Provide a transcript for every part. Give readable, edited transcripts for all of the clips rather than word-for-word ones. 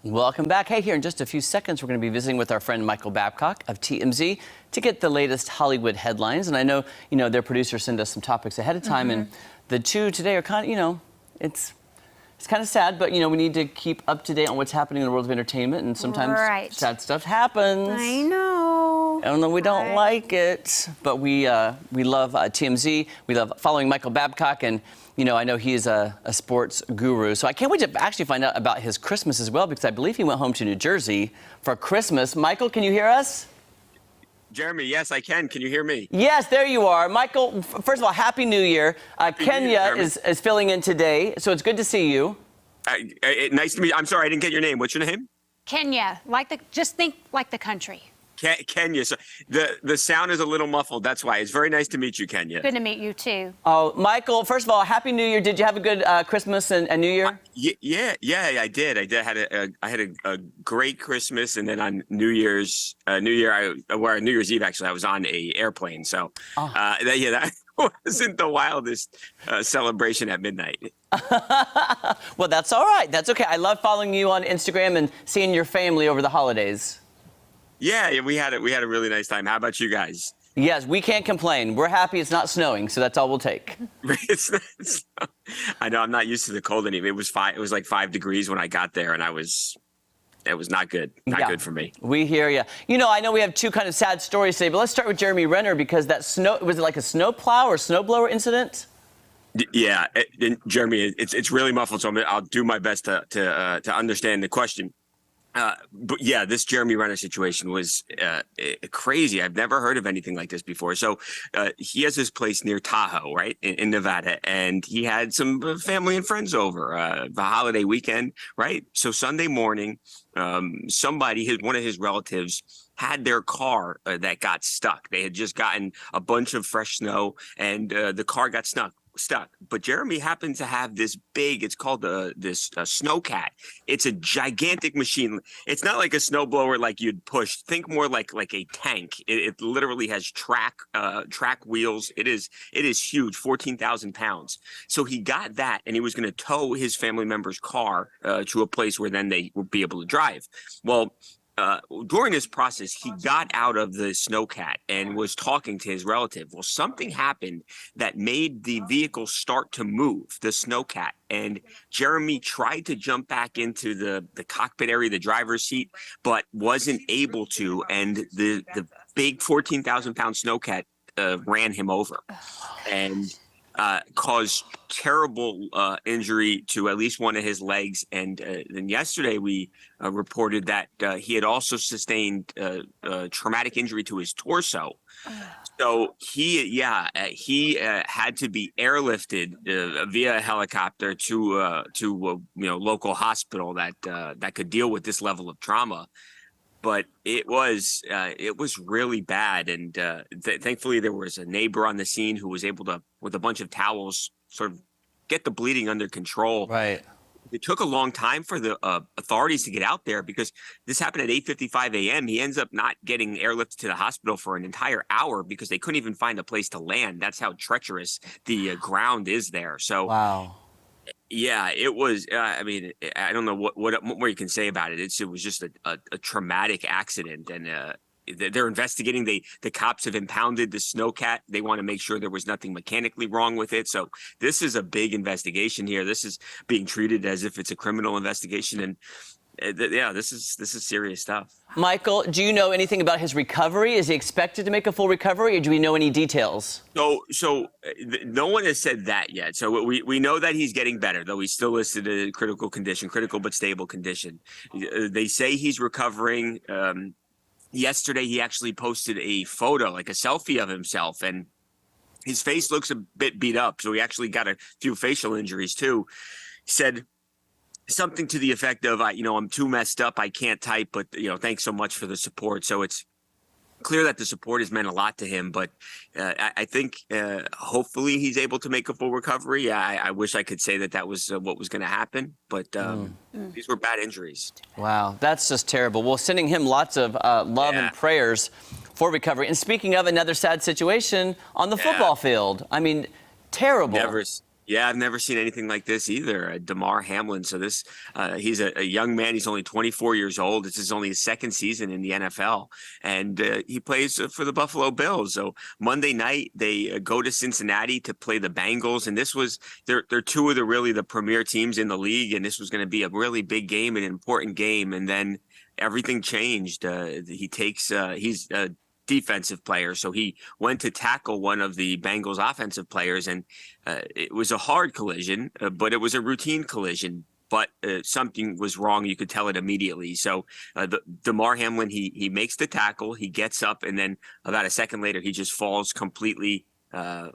Welcome back. Hey, here in just a few seconds, we're going to be visiting with our friend Michael Babcock of TMZ to get the latest Hollywood headlines. And I know, their producers send us some topics ahead of time, and the two today are kind of, it's kind of sad, but, we need to keep up to date on what's happening in the world of entertainment, and sometimes sad stuff happens. I know. I don't know, we don't like it, but we love TMZ. We love following Michael Babcock, and I know he is a sports guru, so I can't wait to actually find out about his Christmas as well, because I believe he went home to New Jersey for Christmas. Michael, can you hear us? Jeremy, yes, I can. Can you hear me? Yes, there you are. Michael, first of all, Happy New Year. Kenya is filling in today, so it's good to see you. Nice to meet you. I'm sorry, I didn't get your name. What's your name? Kenya, just think like the country. Kenya. So the sound is a little muffled. That's why. It's very nice to meet you, Kenya. Good to meet you, too. Oh, Michael, first of all, Happy New Year. Did you have a good Christmas and New Year? Yeah, I did. I had a great Christmas, and then on New Year's Eve, actually, I was on a airplane. So, that wasn't the wildest celebration at midnight. Well, that's all right. That's okay. I love following you on Instagram and seeing your family over the holidays. Yeah, we had a really nice time. How about you guys? Yes, we can't complain. We're happy it's not snowing, so that's all we'll take. I know I'm not used to the cold anymore. It was like 5 degrees when I got there, and it was not good. Not good for me. We hear you. I know we have two kind of sad stories today, but let's start with Jeremy Renner, because that was it like a snowplow or snowblower incident? Yeah, Jeremy, it's really muffled, so I'll do my best to understand the question. But yeah, this Jeremy Renner situation was crazy. I've never heard of anything like this before. So he has this place near Tahoe, right, in Nevada, and he had some family and friends over the holiday weekend, right? So Sunday morning, one of his relatives had their car that got stuck. They had just gotten a bunch of fresh snow, and the car got stuck. But Jeremy happened to have this big, it's called this snowcat. It's a gigantic machine. It's not like a snowblower like you'd push. Think more like a tank. It literally has track wheels. It is huge, 14,000 pounds. So he got that, and he was going to tow his family member's car to a place where then they would be able to drive. Well, during this process, he got out of the snowcat and was talking to his relative. Well, something happened that made the vehicle start to move, the snowcat. And Jeremy tried to jump back into the cockpit area, the driver's seat, but wasn't able to. And the big 14,000-pound snowcat ran him over and caused terrible injury to at least one of his legs. And then yesterday we reported that he had also sustained traumatic injury to his torso. So he had to be airlifted via a helicopter to local hospital that could deal with this level of trauma. But it was really bad, and thankfully there was a neighbor on the scene who was able to, with a bunch of towels, sort of get the bleeding under control. Right. It took a long time for the authorities to get out there, because this happened at 8:55 a.m. He ends up not getting airlifted to the hospital for an entire hour because they couldn't even find a place to land. That's how treacherous the ground is there. So. Wow. Yeah, it was. I mean, I don't know what more you can say about it. It was just a traumatic accident, and they're investigating. The cops have impounded the snowcat. They want to make sure there was nothing mechanically wrong with it. So this is a big investigation here. This is being treated as if it's a criminal investigation, and this is serious stuff. Michael, do you know anything about his recovery? Is he expected to make a full recovery, or do we know any details? So no one has said that yet. So we know that he's getting better, though he's still listed as a critical but stable condition. They say he's recovering. Yesterday, he actually posted a photo, like a selfie of himself, and his face looks a bit beat up. So he actually got a few facial injuries, too. He said something to the effect of, I'm too messed up, I can't type, but, thanks so much for the support. So it's clear that the support has meant a lot to him, but I think hopefully he's able to make a full recovery. I wish I could say that was what was going to happen, but these were bad injuries. Wow, that's just terrible. Well, sending him lots of love and prayers for recovery. And speaking of another sad situation on the football field, I mean, terrible. Yeah, I've never seen anything like this either. Damar Hamlin. So he's a young man. He's only 24 years old. This is only his second season in the NFL, and he plays for the Buffalo Bills. So Monday night they go to Cincinnati to play the Bengals, and they're two of the premier teams in the league, and this was going to be a really big game, an important game, and then everything changed. He's a defensive player, so he went to tackle one of the Bengals offensive players, and it was a hard collision, but it was a routine collision. But something was wrong. You could tell it immediately. So Damar Hamlin, he makes the tackle, he gets up, and then about a second later, he just falls completely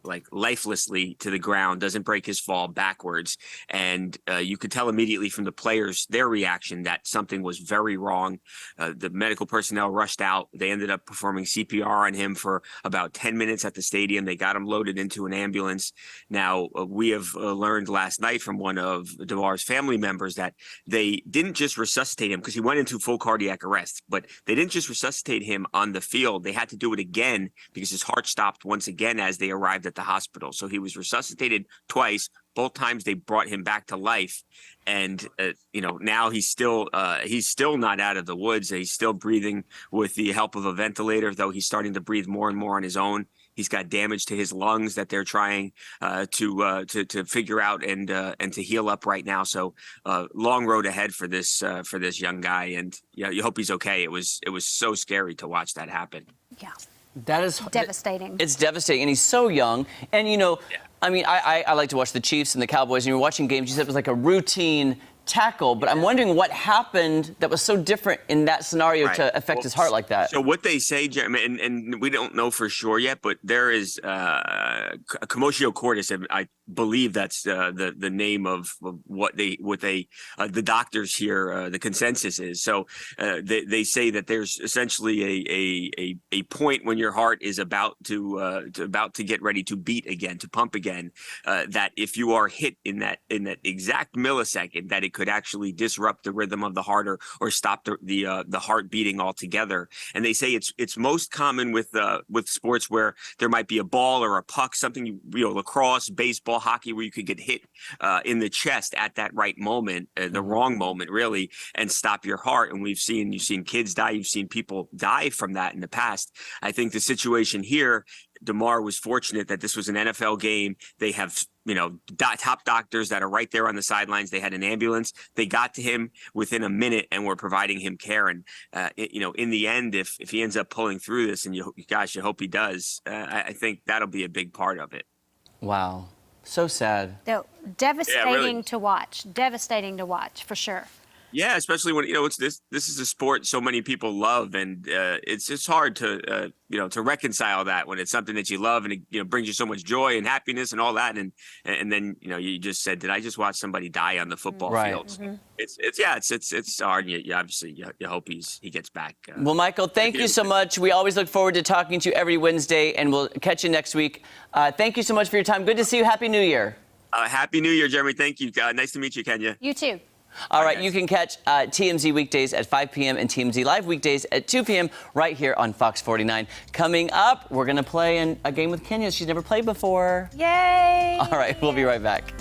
like lifelessly to the ground, doesn't break his fall backwards. And you could tell immediately from the players, their reaction, that something was very wrong. The medical personnel rushed out. They ended up performing CPR on him for about 10 minutes at the stadium. They got him loaded into an ambulance. Now, we have learned last night from one of Damar's family members that they didn't just resuscitate him because he went into full cardiac arrest, but they didn't just resuscitate him on the field. They had to do it again because his heart stopped once again as they arrived at the hospital. So he was resuscitated twice. Both times they brought him back to life, and now he's still not out of the woods. He's still breathing with the help of a ventilator, though he's starting to breathe more and more on his own. He's got damage to his lungs that they're trying to figure out and to heal up right now. So long road ahead for this young guy, and you hope he's okay. It was so scary to watch that happen. Yeah. That is devastating. It's devastating, and he's so young. And I mean, I like to watch the Chiefs and the Cowboys, and you're watching games. You said it was like a routine tackle, but I'm wondering what happened that was so different in that scenario to affect his heart like that. So what they say, Jeremy, and we don't know for sure yet, but there is a commotio cordis. I believe that's the name of what the doctors here, the consensus is. So they say that there's essentially a point when your heart is about to get ready to beat again, to pump again, that if you are hit in that exact millisecond, that it could actually disrupt the rhythm of the heart or stop the heart beating altogether. And they say it's most common with sports where there might be a ball or a puck, something, lacrosse, baseball, hockey, where you could get hit in the chest at that right moment, the wrong moment really, and stop your heart. And you've seen kids die, you've seen people die from that in the past. I think the situation here, Damar was fortunate that this was an NFL game. They have top doctors that are right there on the sidelines. They had an ambulance. They got to him within a minute and were providing him care. And in the end, if he ends up pulling through this, and you hope he does, I think that'll be a big part of it. Wow, so sad. Devastating really. to watch. Devastating to watch for sure. Yeah, especially when it's this is a sport so many people love, and it's hard to reconcile that when it's something that you love and it brings you so much joy and happiness and all that, and then you just said, did I just watch somebody die on the football field? Mm-hmm. It's hard. You obviously you hope he gets back. Well, Michael, thank you so much. We always look forward to talking to you every Wednesday, and we'll catch you next week. Thank you so much for your time. Good to see you. Happy New Year. Happy New Year, Jeremy. Thank you. Nice to meet you, Kenya. You too. All right, you can catch TMZ weekdays at 5 p.m. and TMZ Live weekdays at 2 p.m. right here on Fox 49. Coming up, we're going to play a game with Kenya she's never played before. Yay! All right, we'll be right back.